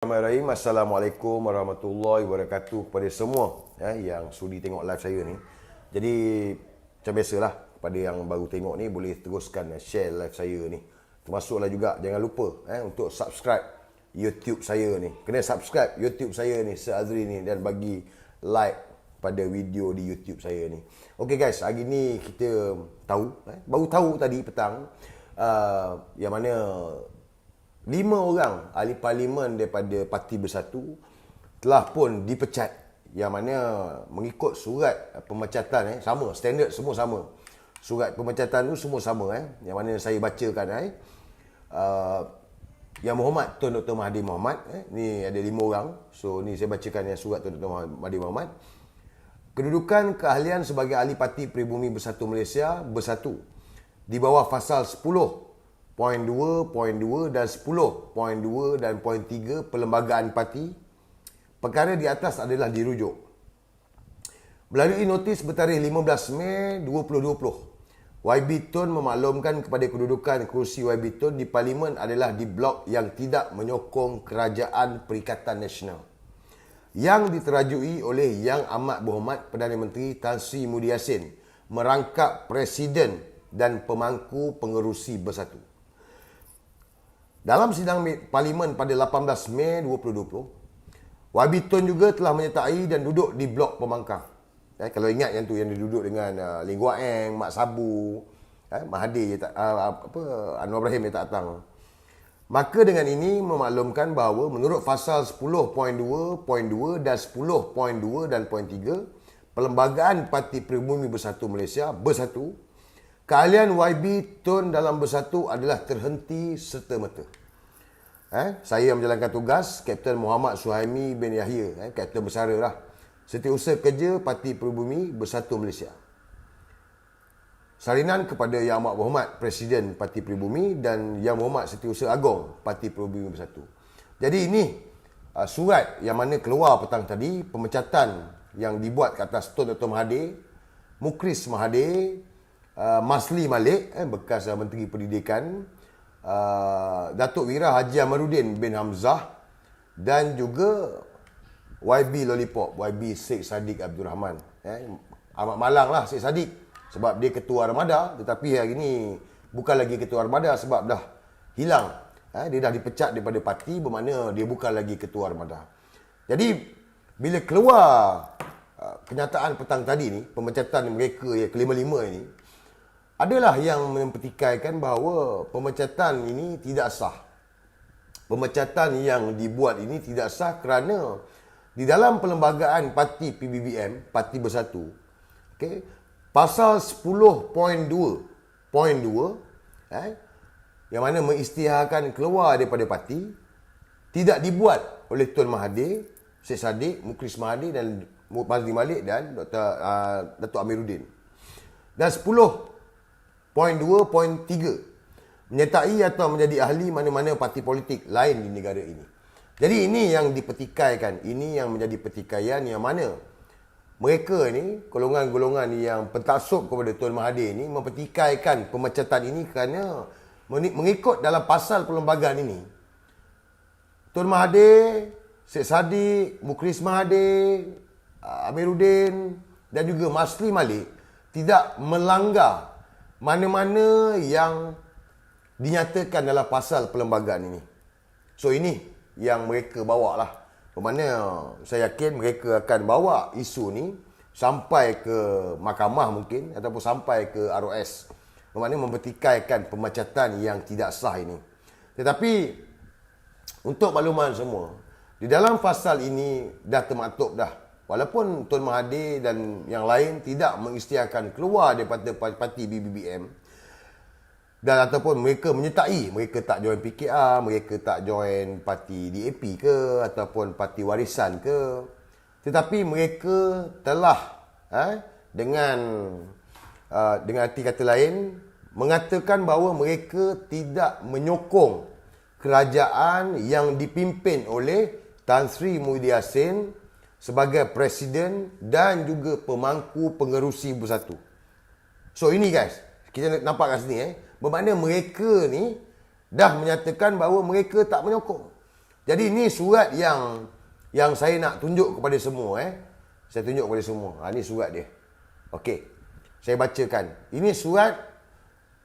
Bismillahirrahmanirrahim. Assalamualaikum warahmatullahi wabarakatuh kepada semua yang sudi tengok live saya ni. Jadi macam biasalah, kepada yang baru tengok ni boleh teruskan share live saya ni. Termasuklah juga jangan lupa untuk subscribe YouTube saya ni. Kena subscribe YouTube saya ni se-Azri ni dan bagi like pada video di YouTube saya ni. Okey guys, hari ni kita tahu baru tahu tadi petang yang mana 5 orang ahli parlimen daripada Parti Bersatu telah pun dipecat, yang mana mengikut surat pemecatan sama, standard semua sama. Surat pemecatan tu semua sama yang mana saya bacakan yang Muhammad Tun Dr. Mahathir Mohamad ni ada 5 orang. So ni saya bacakan yang surat Tun Dr. Mahathir Mohamad. Kedudukan keahlian sebagai ahli Parti Pribumi Bersatu Malaysia bersatu di bawah pasal 10 Poin 2, Poin 2 dan 10, Poin 2 dan Poin 3 Perlembagaan Parti. Perkara di atas adalah dirujuk. Melalui notis bertarikh 15 Mei 2020, YB Tun memaklumkan kepada kedudukan kerusi YB Tun di Parlimen adalah di blok yang tidak menyokong Kerajaan Perikatan Nasional, yang diterajui oleh Yang Amat Berhormat Perdana Menteri Tan Sri Muhyiddin Yassin merangkap Presiden dan pemangku pengerusi bersatu. Dalam sidang Parlimen pada 18 Mei 2020, YB Tun juga telah menyertai dan duduk di blok pembangkang. Kalau ingat yang tu, yang dia duduk dengan Lee Guak Eng, Mak Sabu, Mahathir, Anwar Ibrahim dia tak datang. Maka dengan ini memaklumkan bahawa menurut pasal 10.2, Poin 2 dan 10.2 dan Poin 3 Perlembagaan Parti Pribumi Bersatu Malaysia bersatu, keahlian YB Tun dalam bersatu adalah terhenti serta-merta. Saya menjalankan tugas Kapten Muhammad Suhaimi bin Yahya, Kapten Bersara lah, Setiausaha Kerja Parti Pribumi Bersatu Malaysia. Salinan kepada Yang Amat Berhormat Presiden Parti Pribumi dan Yang Berhormat Setiausaha Agong Parti Pribumi Bersatu. Jadi ini surat yang mana keluar petang tadi, pemecatan yang dibuat ke atas Tun Dr. Mahathir, Mukris Mahathir, Masli Malik, bekas Menteri Pendidikan, Datuk Wira Haji Amaruddin bin Hamzah, dan juga YB Lollipop, YB Sheikh Saddiq Abdul Rahman. Amat malang lah Sheikh Saddiq, sebab dia ketua Armada, tetapi hari ni bukan lagi ketua Armada sebab dah hilang. Dia dah dipecat daripada parti, bermakna dia bukan lagi ketua Armada. Jadi bila keluar kenyataan petang tadi ni, pemecatan mereka yang kelima-lima ini, adalah yang mempertikaikan bahawa pemecatan ini tidak sah. Pemecatan yang dibuat ini tidak sah kerana di dalam Perlembagaan Parti PBBM, Parti Bersatu, pasal 10.2, Poin 2, yang mana mengisytiharkan keluar daripada parti, tidak dibuat oleh Tun Mahathir, Sheikh Saddiq, Mukris Mahathir dan Masli Malik dan Datuk Amiruddin. Dan 10.2, Poin 3 menyertai atau menjadi ahli mana-mana parti politik lain di negara ini. Jadi ini yang dipertikaikan, ini yang menjadi pertikaian, yang mana mereka ni, golongan-golongan yang pentaksub kepada Tun Mahathir ni, mempertikaikan pemecatan ini kerana mengikut dalam pasal perlembagaan ini, Tun Mahathir, Sheikh Saddiq, Mukris Mahathir, Amiruddin dan juga Masli Malik tidak melanggar mana-mana yang dinyatakan dalam pasal perlembagaan ini. So ini yang mereka bawa lah. Bermakna saya yakin mereka akan bawa isu ni sampai ke mahkamah mungkin, ataupun sampai ke ROS. Bermakna mempertikaikan pemecatan yang tidak sah ini. Tetapi untuk makluman semua, di dalam pasal ini dah termaktub dah. Walaupun Tun Mahathir dan yang lain tidak mengisytiharkan keluar daripada parti BBBM, dan ataupun mereka menyertai, mereka tak join PKR, mereka tak join parti DAP ke ataupun parti warisan ke, tetapi mereka telah dengan arti kata lain mengatakan bahawa mereka tidak menyokong kerajaan yang dipimpin oleh Tan Sri Muhyiddin Yassin sebagai presiden dan juga pemangku pengerusi bersatu. So ini guys, kita nampak kat sini bermakna mereka ni dah menyatakan bahawa mereka tak menyokong. Jadi ini surat yang saya nak tunjuk kepada semua. Saya tunjuk kepada semua. Ini surat dia. Okey. Saya bacakan. Ini surat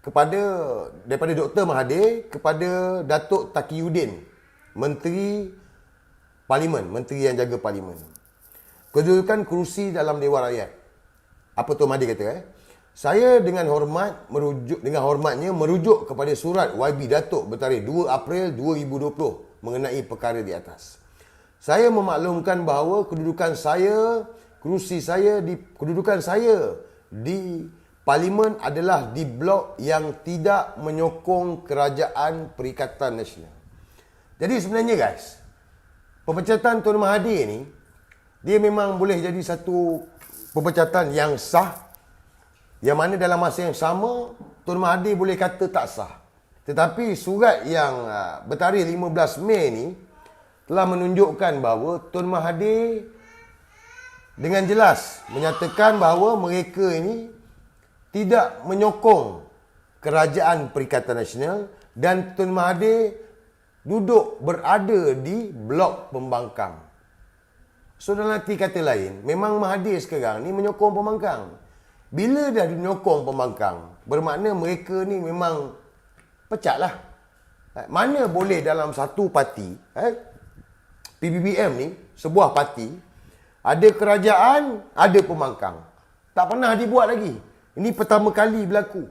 daripada Dr. Mahathir kepada Datuk Taqiyuddin, Menteri Parlimen, Menteri yang jaga Parlimen. Kedudukan kerusi dalam Dewan Rakyat. Apa Tuan Mahathir kata? Saya dengan hormatnya merujuk kepada surat YB Datuk bertarikh 2 April 2020 mengenai perkara di atas. Saya memaklumkan bahawa kedudukan saya di Parlimen adalah di blok yang tidak menyokong Kerajaan Perikatan Nasional. Jadi sebenarnya guys, pemecatan Tun Mahathir ni, dia memang boleh jadi satu pemecatan yang sah, yang mana dalam masa yang sama, Tun Mahathir boleh kata tak sah. Tetapi surat yang bertarikh 15 Mei ni telah menunjukkan bahawa Tun Mahathir dengan jelas menyatakan bahawa mereka ini tidak menyokong Kerajaan Perikatan Nasional dan Tun Mahathir berada di blok pembangkang. So dalam arti kata lain, memang Mahathir sekarang ni menyokong pembangkang. Bila dah menyokong pembangkang, bermakna mereka ni memang pecah lah. Mana boleh dalam satu parti, PBBM ni, sebuah parti, ada kerajaan, ada pembangkang. Tak pernah dibuat lagi. Ini pertama kali berlaku.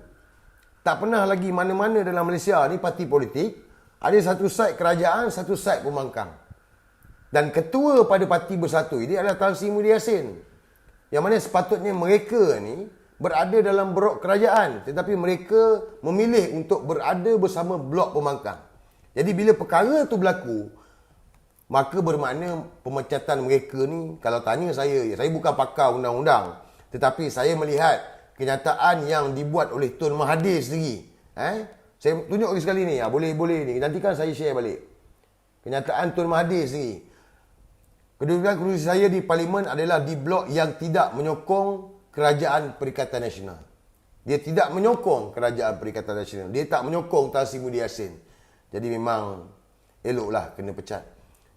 Tak pernah lagi mana-mana dalam Malaysia ni parti politik, ada satu side kerajaan, satu side pembangkang. Dan ketua pada Parti Bersatu ini adalah Tan Sri Muhyiddin Yassin. Yang mana sepatutnya mereka ni berada dalam blok kerajaan, tetapi mereka memilih untuk berada bersama blok pembangkang. Jadi bila perkara tu berlaku, maka bermakna pemecatan mereka ni, kalau tanya saya bukan pakar undang-undang, tetapi saya melihat kenyataan yang dibuat oleh Tun Mahathir sendiri. Saya tunjuk lagi sekali ni, boleh ni. Nanti kan saya share balik. Kenyataan Tun Mahathir sendiri. Kedudukan kerusi saya di Parlimen adalah di blok yang tidak menyokong Kerajaan Perikatan Nasional. Dia tidak menyokong Kerajaan Perikatan Nasional. Dia tak menyokong Tan Sri Muhyiddin Yassin. Jadi memang eloklah kena pecat.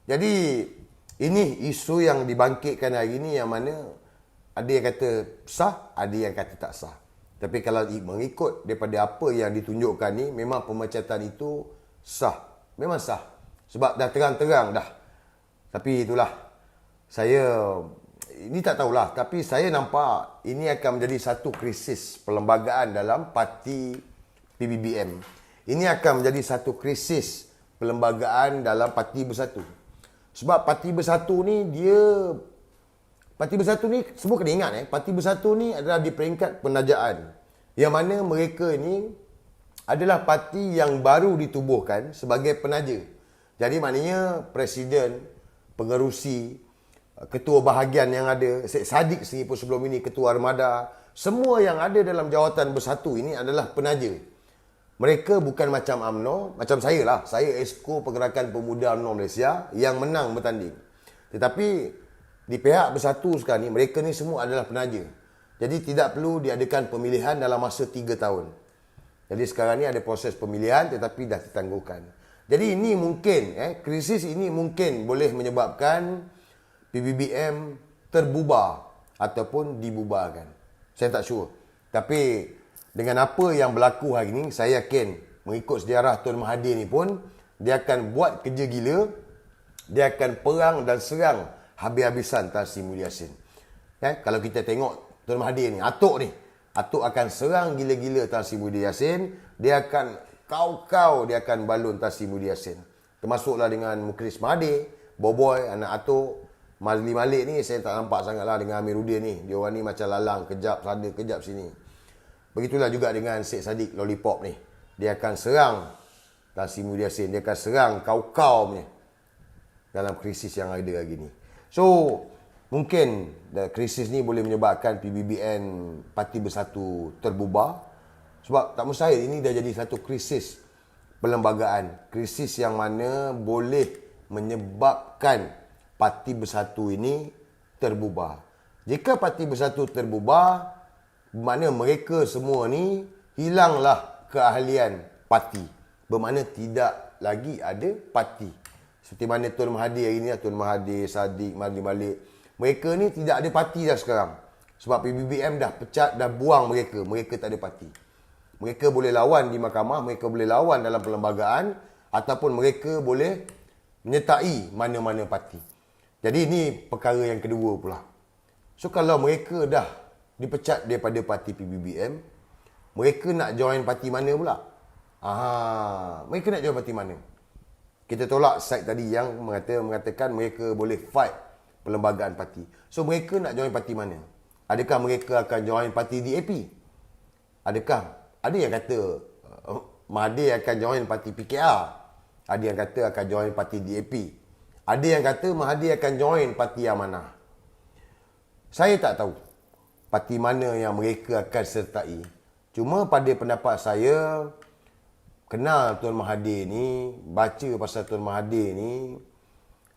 Jadi ini isu yang dibangkitkan hari ini, yang mana ada yang kata sah, ada yang kata tak sah. Tapi kalau mengikut daripada apa yang ditunjukkan ni, memang pemecatan itu sah. Memang sah. Sebab dah terang-terang dah. Tapi itulah, ini tak tahulah, tapi saya nampak ini akan menjadi satu krisis perlembagaan dalam parti PBBM. Ini akan menjadi satu krisis perlembagaan dalam Parti Bersatu. Sebab Parti Bersatu ni semua kena ingat, Parti Bersatu ni adalah di peringkat penajaan. Yang mana mereka ni adalah parti yang baru ditubuhkan sebagai penaja. Jadi maknanya Presiden, pengerusi, ketua bahagian yang ada, Syed Saddiq sendiri pun sebelum ini ketua armada, semua yang ada dalam jawatan Bersatu ini adalah penaja. Mereka bukan macam UMNO, macam saya lah. Saya Esko Pergerakan Pemuda UMNO Malaysia yang menang bertanding. Tetapi di pihak Bersatu sekarang ni, mereka ni semua adalah penaja. Jadi tidak perlu diadakan pemilihan dalam masa 3 tahun. Jadi sekarang ni ada proses pemilihan tetapi dah ditangguhkan. Jadi ini mungkin, krisis ini mungkin boleh menyebabkan PBBM terbubar ataupun dibubarkan. Saya tak sure. Tapi dengan apa yang berlaku hari ini, saya yakin mengikut sejarah Tun Mahathir ni pun, dia akan buat kerja gila, dia akan perang dan serang habis-habisan Tan Sri Muhyiddin Yassin. Kalau kita tengok Tun Mahathir ni, Atuk akan serang gila-gila Tan Sri Muhyiddin Yassin, dia akan dia akan balun Tan Sri Muhyiddin Yassin. Termasuklah dengan Mukhlis Mahathir, Boboy, anak Atuk, Mazli Malik ni saya tak nampak sangatlah dengan Amiruddin ni. Dia orang ni macam lalang, kejap sana, kejap sini. Begitulah juga dengan Syed Saddiq Lollipop ni. Dia akan serang Tan Sri Muhyiddin Yassin, dia akan serang kaum-kaum ni dalam krisis yang ada hari ni. So, mungkin krisis ni boleh menyebabkan PBBN Parti Bersatu terbubar. Sebab tak mustahil ini dah jadi satu krisis perlembagaan. Krisis yang mana boleh menyebabkan Parti Bersatu ini terbubar. Jika Parti Bersatu terbubar, bermakna mereka semua ni hilanglah keahlian parti. Bermakna tidak lagi ada parti. Seperti mana Tun Mahathir hari ni, Tun Mahathir, Sadiq, Malik. Mereka ni tidak ada parti dah sekarang. Sebab PBBM dah pecat, dah buang mereka. Mereka tak ada parti. Mereka boleh lawan di mahkamah, mereka boleh lawan dalam perlembagaan, ataupun mereka boleh menyertai mana-mana parti. Jadi ini perkara yang kedua pula. So kalau mereka dah dipecat daripada parti PBBM, mereka nak join parti mana pula? Mereka nak join parti mana? Kita tolak side tadi yang mengatakan mereka boleh fight perlembagaan parti. So mereka nak join parti mana? Adakah mereka akan join parti DAP? Adakah? Ada yang kata Mahathir akan join parti PKR. Ada yang kata akan join parti DAP. Ada yang kata Mahathir akan join parti Amanah. Saya tak tahu parti mana yang mereka akan sertai. Cuma pada pendapat saya, kenal Tun Mahathir ni, baca pasal Tun Mahathir ni,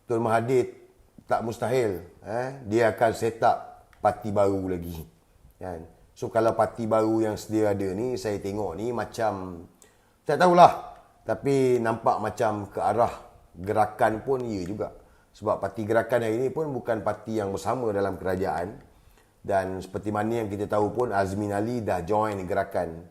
Tun Mahathir tak mustahil dia akan set up parti baru lagi. Kan? So kalau parti baru yang sedia ada ni, saya tengok ni macam, tak tahulah, tapi nampak macam ke arah gerakan pun ya juga. Sebab parti gerakan hari ni pun bukan parti yang bersama dalam kerajaan. Dan seperti mana yang kita tahu pun, Azmin Ali dah join gerakan.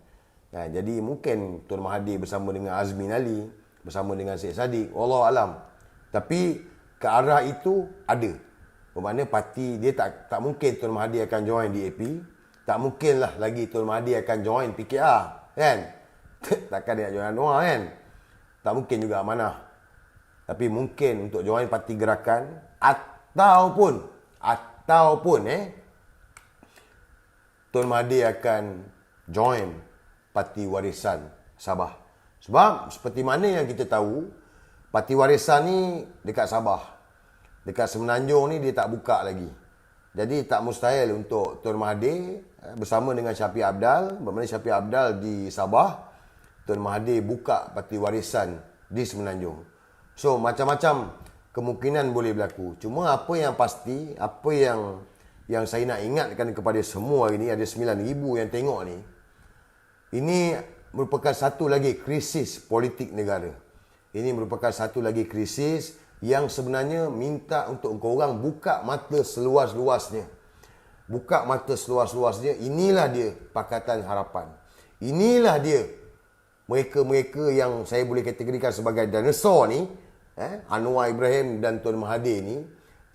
Nah, jadi mungkin Tun Mahathir bersama dengan Azmin Ali, bersama dengan Syed Saddiq, Wallahualam. Tapi ke arah itu ada. Bermakna parti dia tak mungkin Tun Mahathir akan join DAP. Tak mungkinlah lagi Tun Mahathir akan join PKR, kan? Takkan dia nak join Anwar, kan? Tak mungkin juga Amanah. Tapi mungkin untuk join parti gerakan ataupun Tun Mahathir akan join Parti Warisan Sabah. Sebab seperti mana yang kita tahu, Parti Warisan ni dekat Sabah. Dekat Semenanjung ni dia tak buka lagi. Jadi tak mustahil untuk Tun Mahathir bersama dengan Shafie Apdal, bermakna Shafie Apdal di Sabah, Tun Mahathir buka Parti Warisan di Semenanjung. So macam-macam kemungkinan boleh berlaku. Cuma apa yang pasti, apa yang saya nak ingatkan kepada semua ini, ada 9,000 yang tengok ni, ini merupakan satu lagi krisis politik negara. Ini merupakan satu lagi krisis yang sebenarnya minta untuk korang buka mata seluas-luasnya. Buka mata seluas-luasnya. Inilah dia Pakatan Harapan. Inilah dia mereka-mereka yang saya boleh kategorikan sebagai dinosaur ni, Anwar Ibrahim dan Tun Mahathir ni,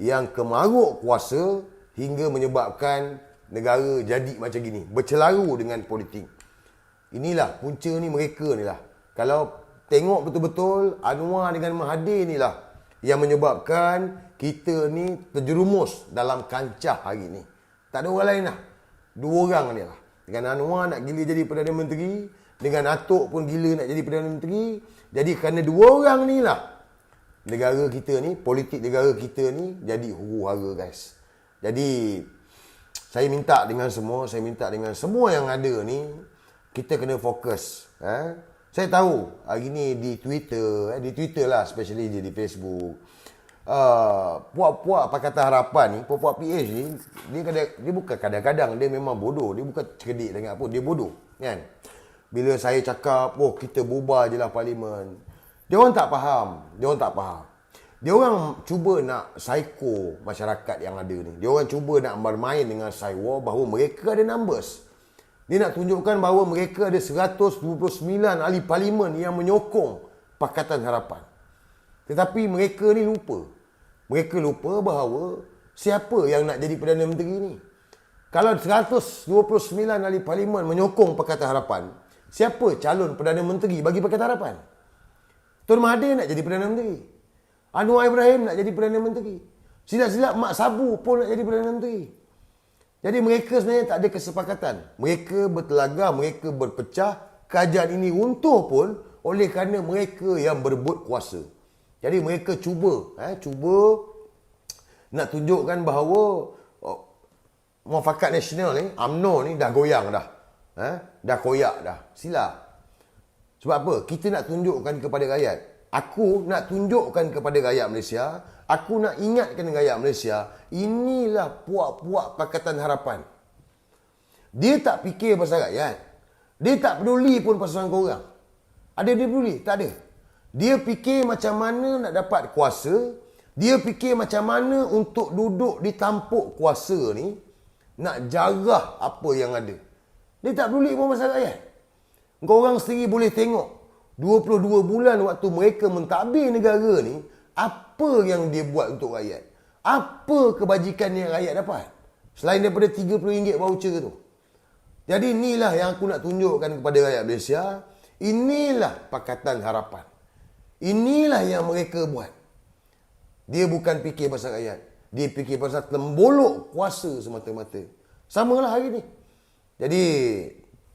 yang kemaruk kuasa hingga menyebabkan negara jadi macam gini, bercelaru dengan politik. Inilah punca ni, mereka ni lah. Kalau tengok betul-betul, Anwar dengan Mahathir ni lah yang menyebabkan kita ni terjerumus dalam kancah hari ni. Tak ada orang lain lah. Dua orang ni lah. Dengan Anwar nak gila jadi Perdana Menteri, dengan Atok pun gila nak jadi Perdana Menteri. Jadi kerana dua orang ni lah, negara kita ni, politik negara kita ni jadi huru-hara, guys. Jadi saya minta dengan semua yang ada ni, kita kena fokus. Saya tahu hari ni di Twitter lah, especially di Facebook, puak-puak Pakatan Harapan ni, puak-puak PH ni, dia bukan kadang-kadang, dia memang bodoh. Dia bukan cerdik sangat pun, dia bodoh, kan? Bila saya cakap, kita bubar je lah parlimen, dia orang tak faham. Dia orang cuba nak psycho masyarakat yang ada ni. Dia orang cuba nak bermain dengan cyber bahawa mereka ada numbers. Dia nak tunjukkan bahawa mereka ada 129 ahli parlimen yang menyokong Pakatan Harapan. Tetapi mereka ni lupa. Mereka lupa bahawa siapa yang nak jadi Perdana Menteri ni. Kalau 129 ahli parlimen menyokong Pakatan Harapan, siapa calon Perdana Menteri bagi Pakatan Harapan? Tun Mahathir nak jadi Perdana Menteri. Anwar Ibrahim nak jadi Perdana Menteri. Silap-silap Mak Sabu pun nak jadi Perdana Menteri. Jadi mereka sebenarnya tak ada kesepakatan. Mereka bertelaga, mereka berpecah. Kerajaan ini runtuh pun oleh kerana mereka yang berebut kuasa. Jadi mereka cuba nak tunjukkan bahawa Muafakat Nasional ni, UMNO ni dah goyang dah. Dah koyak dah. Silap. Sebab apa? Kita nak tunjukkan kepada rakyat. Aku nak tunjukkan kepada rakyat Malaysia, aku nak ingatkan rakyat Malaysia, inilah puak-puak Pakatan Harapan. Dia tak fikir pasal rakyat. Dia tak peduli pun pasal korang. Ada dia peduli? Tak ada. Dia fikir macam mana nak dapat kuasa. Dia fikir macam mana untuk duduk di tampuk kuasa ni, nak jarah apa yang ada. Dia tak peduli pun pasal rakyat. Kau orang sendiri boleh tengok 22 bulan waktu mereka mentadbir negara ni, apa yang dia buat untuk rakyat. Apa kebajikan yang rakyat dapat. Selain daripada RM30 voucher tu. Jadi inilah yang aku nak tunjukkan kepada rakyat Malaysia. Inilah Pakatan Harapan. Inilah yang mereka buat. Dia bukan fikir pasal rakyat. Dia fikir pasal tembolok kuasa semata-mata. Samalah hari ni. Jadi,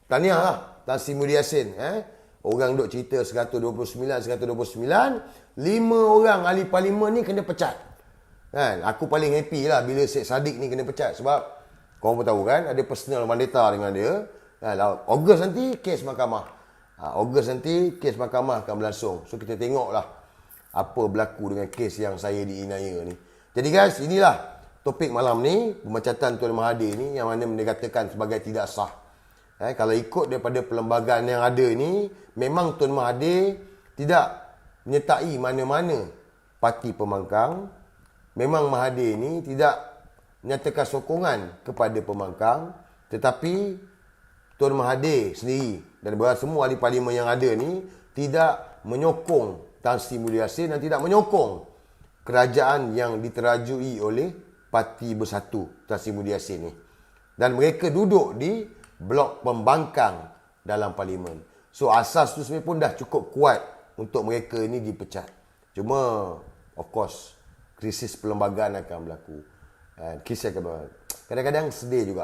tahniah lah Tan Sri Muhyiddin Yassin. Orang duk cerita 129, 5 orang ahli parlimen ni kena pecat. Kan? Aku paling happy lah bila Syed Saddiq ni kena pecat. Sebab, korang pun tahu kan, ada personal vendetta dengan dia. Ogos nanti, kes mahkamah. Ogos nanti, kes mahkamah akan berlangsung. So, kita tengoklah apa berlaku dengan kes yang saya diinaya ni. Jadi guys, inilah topik malam ni, pemecatan Tuan Mahathir ni yang mana dikatakan sebagai tidak sah. Kalau ikut daripada perlembagaan yang ada ni, memang Tuan Mahathir tidak menyertai mana-mana parti pembangkang. Memang Mahathir ni tidak menyatakan sokongan kepada pembangkang, tetapi Tuan Mahathir sendiri dan semua ahli parlimen yang ada ni tidak menyokong Tan Sri Muhyiddin Yassin dan tidak menyokong kerajaan yang diterajui oleh Parti Bersatu Tan Sri Muhyiddin Yassin ni. Dan mereka duduk di blok pembangkang dalam parlimen. So asas tu sebenarnya pun dah cukup kuat untuk mereka ini dipecat. Cuma of course krisis perlembagaan akan berlaku. Kadang-kadang sedih juga.